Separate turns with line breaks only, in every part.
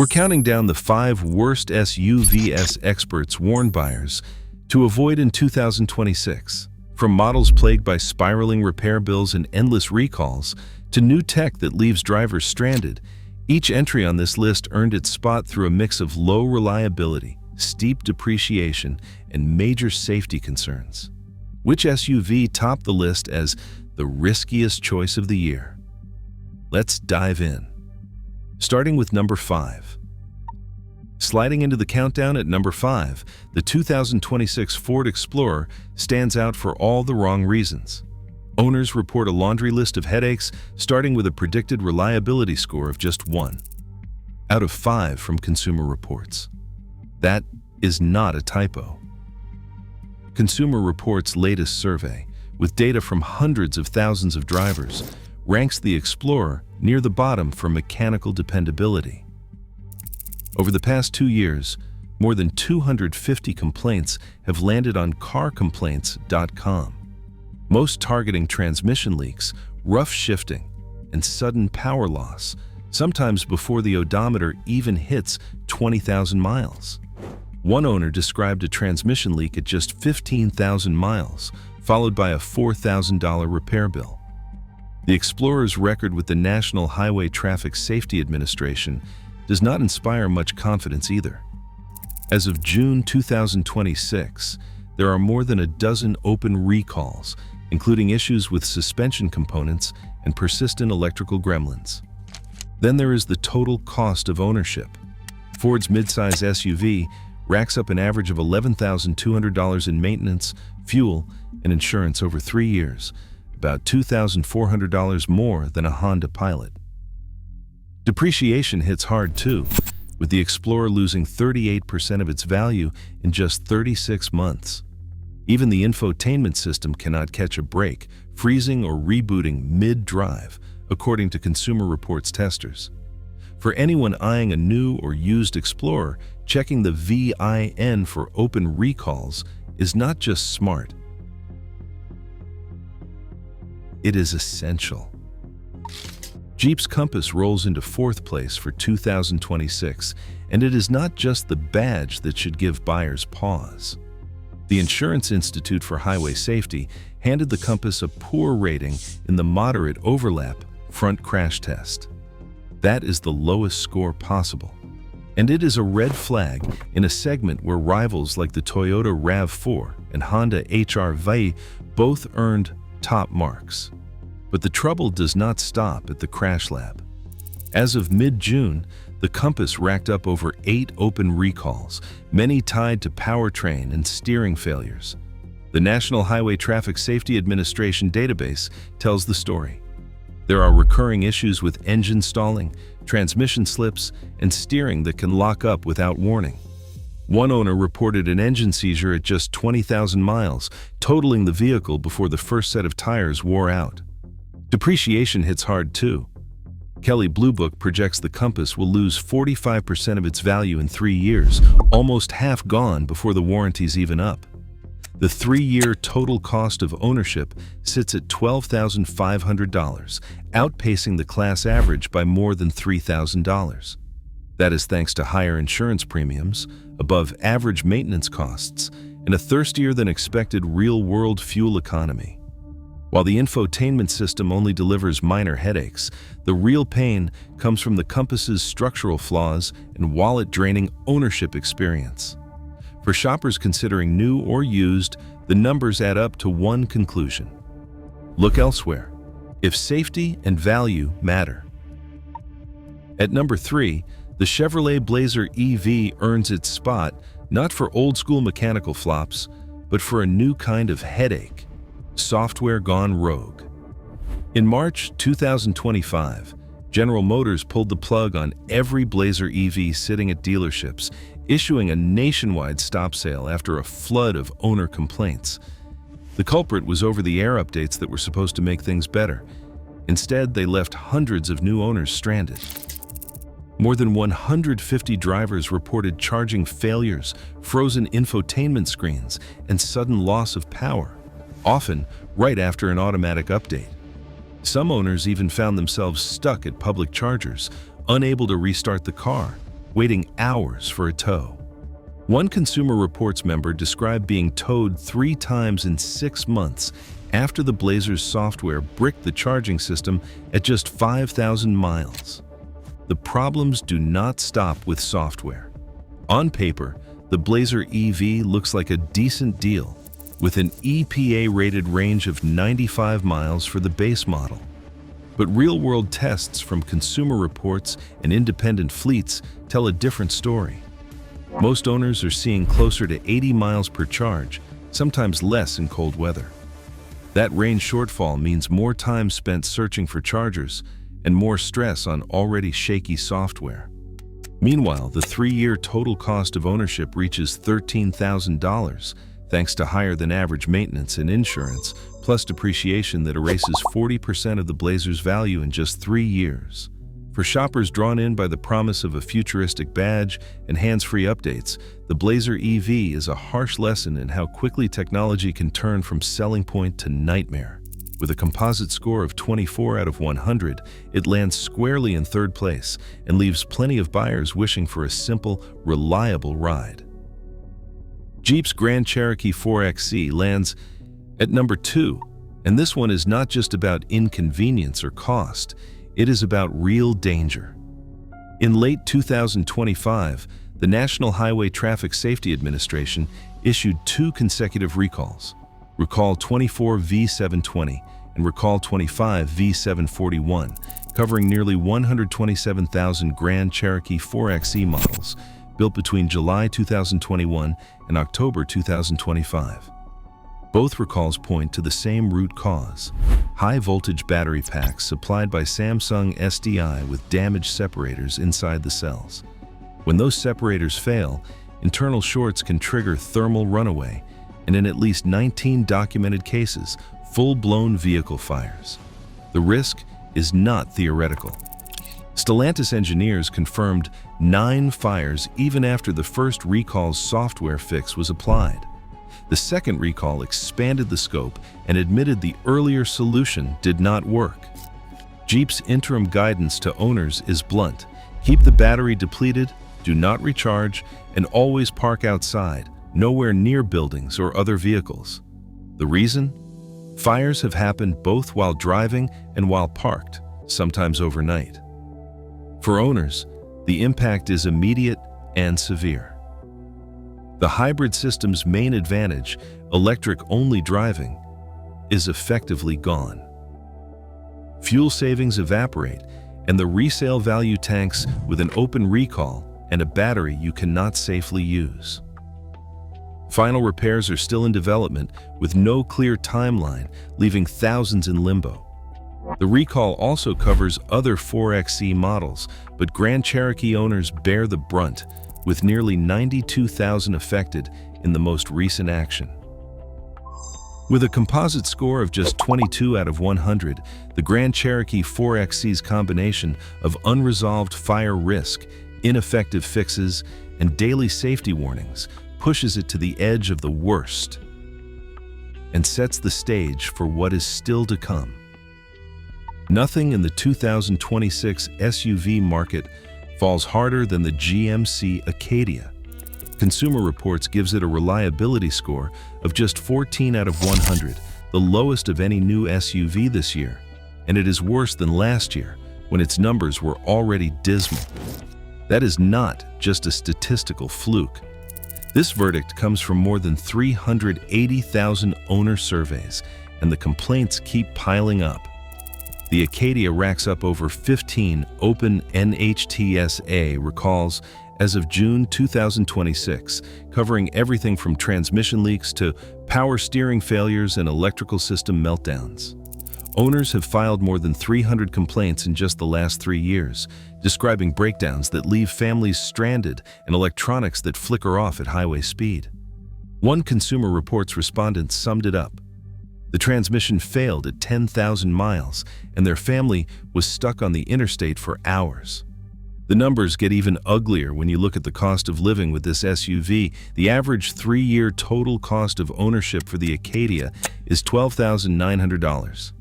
We're counting down the 5 worst SUVs experts warn buyers to avoid in 2026. From models plagued by spiraling repair bills and endless recalls, to new tech that leaves drivers stranded, each entry on this list earned its spot through a mix of low reliability, steep depreciation, and major safety concerns. Which SUV topped the list as the riskiest choice of the year? Let's dive in. Starting with number 5. Sliding into the countdown at number 5, the 2026 Ford Explorer stands out for all the wrong reasons. Owners report a laundry list of headaches, starting with a predicted reliability score of just 1 out of 5 from Consumer Reports. That is not a typo. Consumer Reports' latest survey, with data from hundreds of thousands of drivers, ranks the Explorer near the bottom for mechanical dependability. Over the past 2 years, more than 250 complaints have landed on carcomplaints.com, most targeting transmission leaks, rough shifting, and sudden power loss, sometimes before the odometer even hits 20,000 miles. One owner described a transmission leak at just 15,000 miles, followed by a $4,000 repair bill. The Explorer's record with the National Highway Traffic Safety Administration does not inspire much confidence either. As of June 2026, there are more than a dozen open recalls, including issues with suspension components and persistent electrical gremlins. Then there is the total cost of ownership. Ford's midsize SUV racks up an average of $11,200 in maintenance, fuel, and insurance over 3 years, about $2,400 more than a Honda Pilot. Depreciation hits hard too, with the Explorer losing 38% of its value in just 36 months. Even the infotainment system cannot catch a break, freezing or rebooting mid-drive, according to Consumer Reports testers. For anyone eyeing a new or used Explorer, checking the VIN for open recalls is not just smart. It is essential. Jeep's Compass rolls into 4th place for 2026, and it is not just the badge that should give buyers pause. The Insurance Institute for Highway Safety handed the Compass a poor rating in the moderate overlap front crash test. That is the lowest score possible. And it is a red flag in a segment where rivals like the Toyota RAV4 and Honda HR-V both earned top marks. But the trouble does not stop at the crash lab. As of mid-June, the Compass racked up over 8 open recalls, many tied to powertrain and steering failures. The National Highway Traffic Safety Administration database tells the story. There are recurring issues with engine stalling, transmission slips, and steering that can lock up without warning. One owner reported an engine seizure at just 20,000 miles, totaling the vehicle before the first set of tires wore out. Depreciation hits hard too. Kelley Blue Book projects the Compass will lose 45% of its value in 3 years, almost half gone before the warranty's even up. The 3-year total cost of ownership sits at $12,500, outpacing the class average by more than $3,000. That is thanks to higher insurance premiums, above average maintenance costs, and a thirstier than expected real-world fuel economy. While the infotainment system only delivers minor headaches, the real pain comes from the Compass's structural flaws and wallet-draining ownership experience. For shoppers considering new or used, the numbers add up to one conclusion: look elsewhere, if safety and value matter. At number 3, the Chevrolet Blazer EV earns its spot not for old-school mechanical flops, but for a new kind of headache: software gone rogue. In March 2025, General Motors pulled the plug on every Blazer EV sitting at dealerships, issuing a nationwide stop sale after a flood of owner complaints. The culprit was over-the-air updates that were supposed to make things better. Instead, they left hundreds of new owners stranded. More than 150 drivers reported charging failures, frozen infotainment screens, and sudden loss of power, often right after an automatic update. Some owners even found themselves stuck at public chargers, unable to restart the car, waiting hours for a tow. One Consumer Reports member described being towed 3 times in 6 months after the Blazer's software bricked the charging system at just 5,000 miles. The problems do not stop with software. On paper, the Blazer EV looks like a decent deal, with an EPA-rated range of 95 miles for the base model. But real-world tests from Consumer Reports and independent fleets tell a different story. Most owners are seeing closer to 80 miles per charge, sometimes less in cold weather. That range shortfall means more time spent searching for chargers and more stress on already shaky software. Meanwhile, the 3-year total cost of ownership reaches $13,000 thanks to higher-than-average maintenance and insurance, plus depreciation that erases 40% of the Blazer's value in just 3 years. For shoppers drawn in by the promise of a futuristic badge and hands-free updates, the Blazer EV is a harsh lesson in how quickly technology can turn from selling point to nightmare. With a composite score of 24 out of 100, it lands squarely in 3rd place and leaves plenty of buyers wishing for a simple, reliable ride. Jeep's Grand Cherokee 4xe lands at number 2, and this one is not just about inconvenience or cost. It is about real danger. In late 2025, the National Highway Traffic Safety Administration issued 2 consecutive recalls, Recall 24 V720 and Recall 25 V741, covering nearly 127,000 Grand Cherokee 4xe models built between July 2021 and October 2025. Both recalls point to the same root cause: high-voltage battery packs supplied by Samsung SDI with damaged separators inside the cells. When those separators fail, internal shorts can trigger thermal runaway, and in at least 19 documented cases, full-blown vehicle fires. The risk is not theoretical. Stellantis engineers confirmed 9 fires even after the first recall's software fix was applied. The second recall expanded the scope and admitted the earlier solution did not work. Jeep's interim guidance to owners is blunt: keep the battery depleted, do not recharge, and always park outside, nowhere near buildings or other vehicles. The reason? Fires have happened both while driving and while parked, sometimes overnight. For owners, the impact is immediate and severe. The hybrid system's main advantage, electric-only driving, is effectively gone. Fuel savings evaporate, and the resale value tanks with an open recall and a battery you cannot safely use. Final repairs are still in development with no clear timeline, leaving thousands in limbo. The recall also covers other 4xe models, but Grand Cherokee owners bear the brunt, with nearly 92,000 affected in the most recent action. With a composite score of just 22 out of 100, the Grand Cherokee 4xe's combination of unresolved fire risk, ineffective fixes, and daily safety warnings pushes it to the edge of the worst and sets the stage for what is still to come. Nothing in the 2026 SUV market falls harder than the GMC Acadia. Consumer Reports gives it a reliability score of just 14 out of 100, the lowest of any new SUV this year, and it is worse than last year, when its numbers were already dismal. That is not just a statistical fluke. This verdict comes from more than 380,000 owner surveys, and the complaints keep piling up. The Acadia racks up over 15 open NHTSA recalls as of June 2026, covering everything from transmission leaks to power steering failures and electrical system meltdowns. Owners have filed more than 300 complaints in just the last 3 years, describing breakdowns that leave families stranded and electronics that flicker off at highway speed. One Consumer Reports respondent summed it up: the transmission failed at 10,000 miles, and their family was stuck on the interstate for hours. The numbers get even uglier when you look at the cost of living with this SUV. The average 3-year total cost of ownership for the Acadia is $12,900.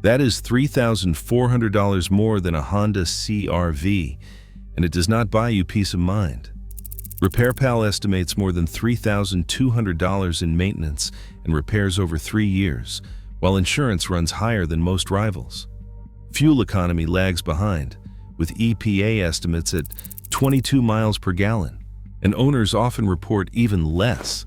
That is $3,400 more than a Honda CR-V, and it does not buy you peace of mind. RepairPal estimates more than $3,200 in maintenance and repairs over 3 years, while insurance runs higher than most rivals. Fuel economy lags behind, with EPA estimates at 22 miles per gallon, and owners often report even less,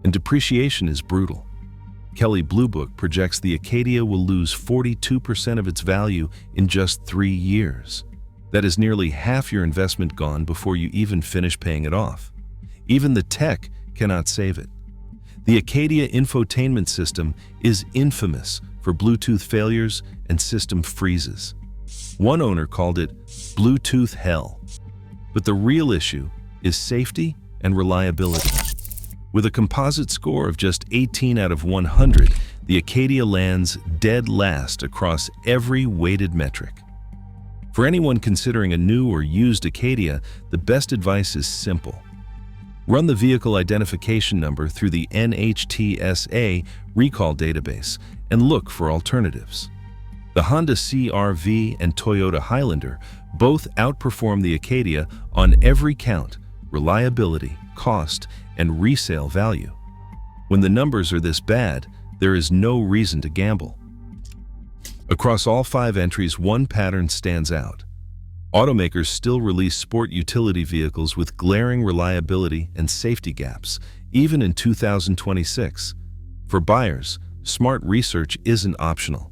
and depreciation is brutal. Kelley Blue Book projects the Acadia will lose 42% of its value in just 3 years. That is nearly half your investment gone before you even finish paying it off. Even the tech cannot save it. The Acadia infotainment system is infamous for Bluetooth failures and system freezes. One owner called it Bluetooth hell. But the real issue is safety and reliability. With a composite score of just 18 out of 100, the Acadia lands dead last across every weighted metric. For anyone considering a new or used Acadia, the best advice is simple. Run the vehicle identification number through the NHTSA recall database and look for alternatives. The Honda CR-V and Toyota Highlander both outperform the Acadia on every count: reliability, cost, and resale value. When the numbers are this bad, there is no reason to gamble. Across all 5 entries, one pattern stands out. Automakers still release sport utility vehicles with glaring reliability and safety gaps, even in 2026. For buyers, smart research isn't optional.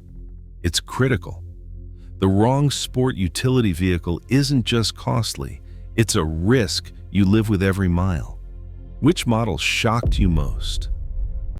It's critical. The wrong sport utility vehicle isn't just costly, it's a risk you live with every mile. Which model shocked you most?